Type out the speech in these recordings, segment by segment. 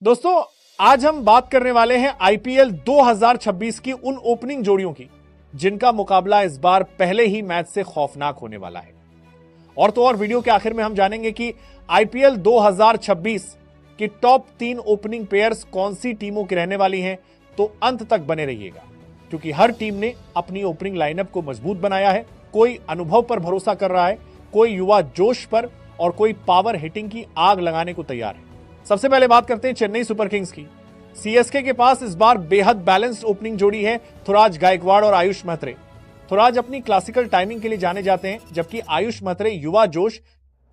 दोस्तों, आज हम बात करने वाले हैं आईपीएल 2026 की उन ओपनिंग जोड़ियों की जिनका मुकाबला इस बार पहले ही मैच से खौफनाक होने वाला है। और तो और वीडियो के आखिर में हम जानेंगे कि आईपीएल 2026 की टॉप 3 ओपनिंग पेयर्स कौन सी टीमों की रहने वाली हैं। तो अंत तक बने रहिएगा, क्योंकि हर टीम ने अपनी ओपनिंग लाइनअप को मजबूत बनाया है। कोई अनुभव पर भरोसा कर रहा है, कोई युवा जोश पर और कोई पावर हिटिंग की आग लगाने को तैयार है। सबसे पहले बात करते हैं चेन्नई सुपर किंग्स की। सीएसके के पास इस बार बेहद बैलेंस्ड ओपनिंग जोड़ी है, थुराज गायकवाड़ और आयुष महत्रे। थुराज अपनी क्लासिकल टाइमिंग के लिए जाने जाते हैं, जबकि आयुष महत्रे युवा जोश,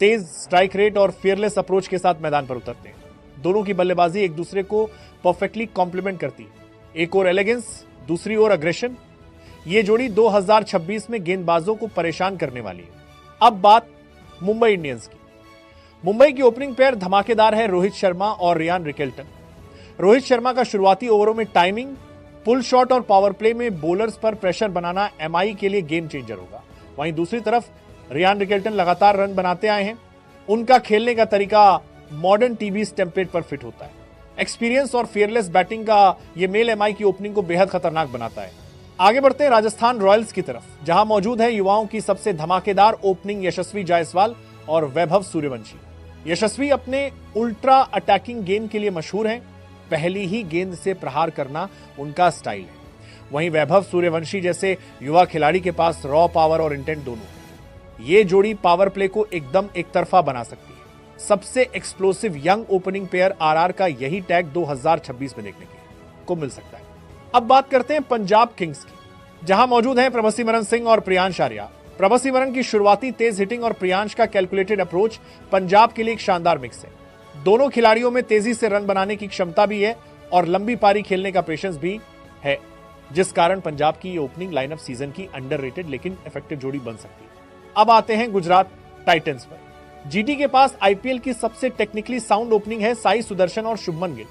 तेज स्ट्राइक रेट और फियरलेस अप्रोच के साथ मैदान पर उतरते हैं। दोनों की बल्लेबाजी एक दूसरे को परफेक्टली कॉम्प्लीमेंट करती है, एक और एलिगेंस, दूसरी ओर अग्रेशन। ये जोड़ी 2026 में गेंदबाजों को परेशान करने वाली है। अब बात मुंबई इंडियंस की। मुंबई की ओपनिंग पेयर धमाकेदार है, रोहित शर्मा और रियान रिकेल्टन। रोहित शर्मा का शुरुआती ओवरों में टाइमिंग, पुल शॉट और पावर प्ले में बोलर्स पर प्रेशर बनाना एमआई के लिए गेम चेंजर होगा। वहीं दूसरी तरफ रियान रिकेल्टन लगातार रन बनाते आए हैं। उनका खेलने का तरीका मॉडर्न टीवीज टेम्पलेट पर फिट होता है। एक्सपीरियंस और फियरलेस बैटिंग का यह मेल एमआई की ओपनिंग को बेहद खतरनाक बनाता है। आगे बढ़ते हैं राजस्थान रॉयल्स की तरफ, जहां मौजूद है युवाओं की सबसे धमाकेदार ओपनिंग यशस्वी जायसवाल और वैभव सूर्यवंशी। यशस्वी अपने उल्ट्रा अटैकिंग गेम के लिए मशहूर हैं। पहली ही गेंद से प्रहार करना उनका स्टाइल है। वहीं वैभव सूर्यवंशी जैसे युवा खिलाड़ी के पास रॉ पावर और इंटेंट दोनों है। ये जोड़ी पावर प्ले को एकदम एक तरफा बना सकती है। सबसे explosive young opening pair RR का यही टैग 2026 में देखने को मिल सकता है। अब बात करते हैं पंजाब किंग्स की, जहां मौजूद हैं प्रभसिमरन सिंह और प्रियांश आर्या। प्रभसिमरन की शुरुआती तेज हिटिंग और प्रियांश का कैलकुलेटेड अप्रोच पंजाब के लिए एक शानदार मिक्स है। दोनों खिलाड़ियों में तेजी से रन बनाने की क्षमता भी है और लंबी पारी खेलने का पेशेंस भी है, जिस कारण पंजाब की ये ओपनिंग लाइनअप सीजन की अंडररेटेड लेकिन इफेक्टिव जोड़ी बन सकती है। अब आते हैं गुजरात टाइटंस पर। जीटी के पास आईपीएल की सबसे टेक्निकली साउंड ओपनिंग है, साई सुदर्शन और शुभमन गिल।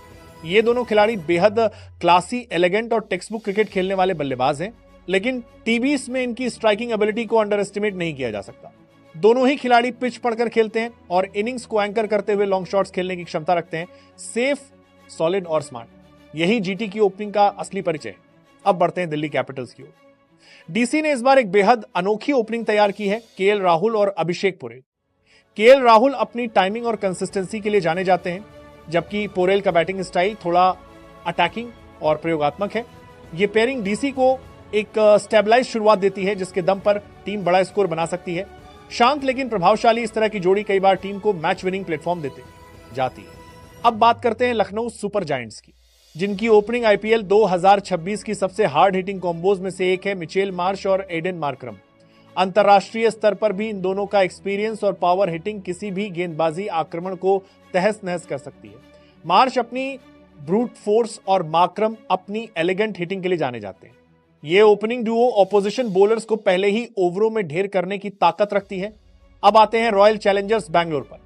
ये दोनों खिलाड़ी बेहद क्लासी, एलिगेंट और टेक्स्टबुक क्रिकेट खेलने वाले बल्लेबाज हैं, लेकिन टीवीज में इनकी स्ट्राइकिंग एबिलिटी को अंडर एस्टिमेट नहीं किया जा सकता। दोनों ही खिलाड़ी पिच पढ़कर खेलते हैं और इनिंग्स को एंकर करते हुए लॉन्ग शॉट्स खेलने की क्षमता रखते हैं। सेफ, सॉलिड और स्मार्ट, यही जीटी की ओपनिंग का असली परिचय है। अब बढ़ते हैं दिल्ली कैपिटल्स की ओर। डीसी ने इस बार एक बेहद अनोखी ओपनिंग तैयार की है, केएल राहुल और अभिषेक पोरेल। केएल राहुल अपनी टाइमिंग और कंसिस्टेंसी के लिए जाने जाते हैं, जबकि पोरेल का बैटिंग स्टाइल थोड़ा अटैकिंग और प्रयोगात्मक है। यह पेयरिंग डीसी को एक स्टेबलाइज शुरुआत देती है, जिसके दम पर टीम बड़ा स्कोर बना सकती है। शांत लेकिन प्रभावशाली इस तरह की जोड़ी कई बार टीम को मैच विनिंग प्लेटफॉर्म देते जाती है। अब बात करते हैं लखनऊ सुपर जायंट्स की, जिनकी ओपनिंग आईपीएल 2026 की सबसे हार्ड हिटिंग कॉम्बोज में से एक है, मिचेल मार्श और एडन मार्करम। अंतरराष्ट्रीय स्तर पर भी इन दोनों का एक्सपीरियंस और पावर हिटिंग किसी भी गेंदबाजी आक्रमण को तहस नहस कर सकती है। मार्श अपनी ब्रूट फोर्स और मार्करम अपनी एलिगेंट हिटिंग के लिए जाने जाते हैं। ये ओपनिंग डुओ ऑपोजिशन बॉलर्स को पहले ही ओवरों में ढेर करने की ताकत रखती है। अब आते हैं रॉयल चैलेंजर्स बैंगलोर पर।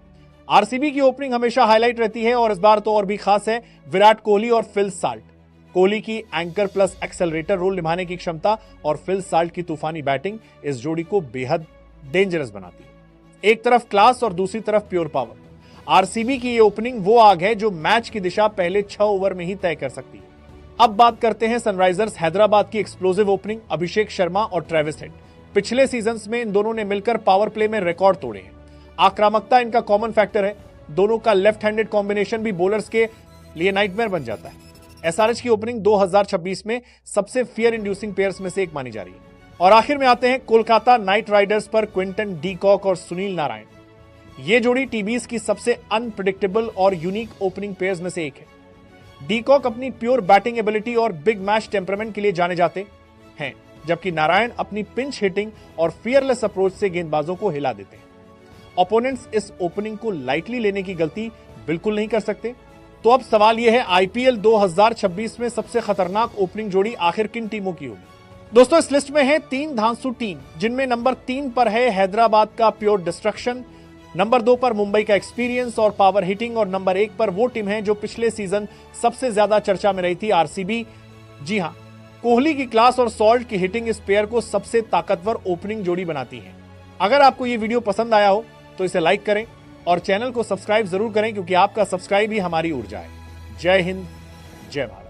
आरसीबी की ओपनिंग हमेशा हाईलाइट रहती है और इस बार तो और भी खास है। विराट कोहली और फिल साल्ट। कोहली की एंकर प्लस एक्सेलरेटर रोल निभाने की क्षमता और फिल साल्ट की तूफानी बैटिंग इस जोड़ी को बेहद डेंजरस बनाती है। एक तरफ क्लास और दूसरी तरफ प्योर पावर। आरसीबी की ये ओपनिंग वो आग है जो मैच की दिशा पहले 6 ओवर में ही तय कर सकती है। अब बात करते हैं सनराइजर्स हैदराबाद की एक्सप्लोसिव ओपनिंग, अभिषेक शर्मा और ट्रेविस हेड। पिछले सीजन्स में इन दोनों ने मिलकर पावर प्ले में रिकॉर्ड तोड़े हैं। आक्रामकता इनका कॉमन फैक्टर है। दोनों का लेफ्ट हैंडेड कॉम्बिनेशन भी बॉलर्स के लिए नाइटमेयर बन जाता है। एसआरएच की ओपनिंग 2026 में सबसे फियर इंड्यूसिंग पेयर्स में से एक मानी जा रही है। और आखिर में आते हैं कोलकाता नाइट राइडर्स पर क्विंटन डी कॉक और सुनील नारायण। ये जोड़ी टीवीज की सबसे अनप्रिडिक्टेबल और यूनिक ओपनिंग पेयर्स में से एक है। डीकॉक अपनी प्योर बैटिंग एबिलिटी और बिग मैच टेम्परामेंट के लिए जाने जाते हैं, जबकि नारायण अपनी पिंच हिटिंग और फियरलेस अप्रोच से गेंदबाजों को हिला देते हैं। ओपोनेंट्स इस ओपनिंग को लाइटली लेने की गलती बिल्कुल नहीं कर सकते। तो अब सवाल यह है, आईपीएल 2026 में सबसे खतरनाक ओपनिंग जोड़ी आखिर किन टीमों की होगी? दोस्तों, इस लिस्ट में है 3 धांसू टीम, जिनमें नंबर 3 पर है हैदराबाद का प्योर डिस्ट्रक्शन, नंबर 2 पर मुंबई का एक्सपीरियंस और पावर हिटिंग, और नंबर 1 पर वो टीम है जो पिछले सीजन सबसे ज्यादा चर्चा में रही थी, आरसीबी। जी हां, कोहली की क्लास और सॉल्ट की हिटिंग इस पेयर को सबसे ताकतवर ओपनिंग जोड़ी बनाती है। अगर आपको ये वीडियो पसंद आया हो तो इसे लाइक करें और चैनल को सब्सक्राइब जरूर करें, क्योंकि आपका सब्सक्राइब ही हमारी ऊर्जा है। जय हिंद, जय भारत।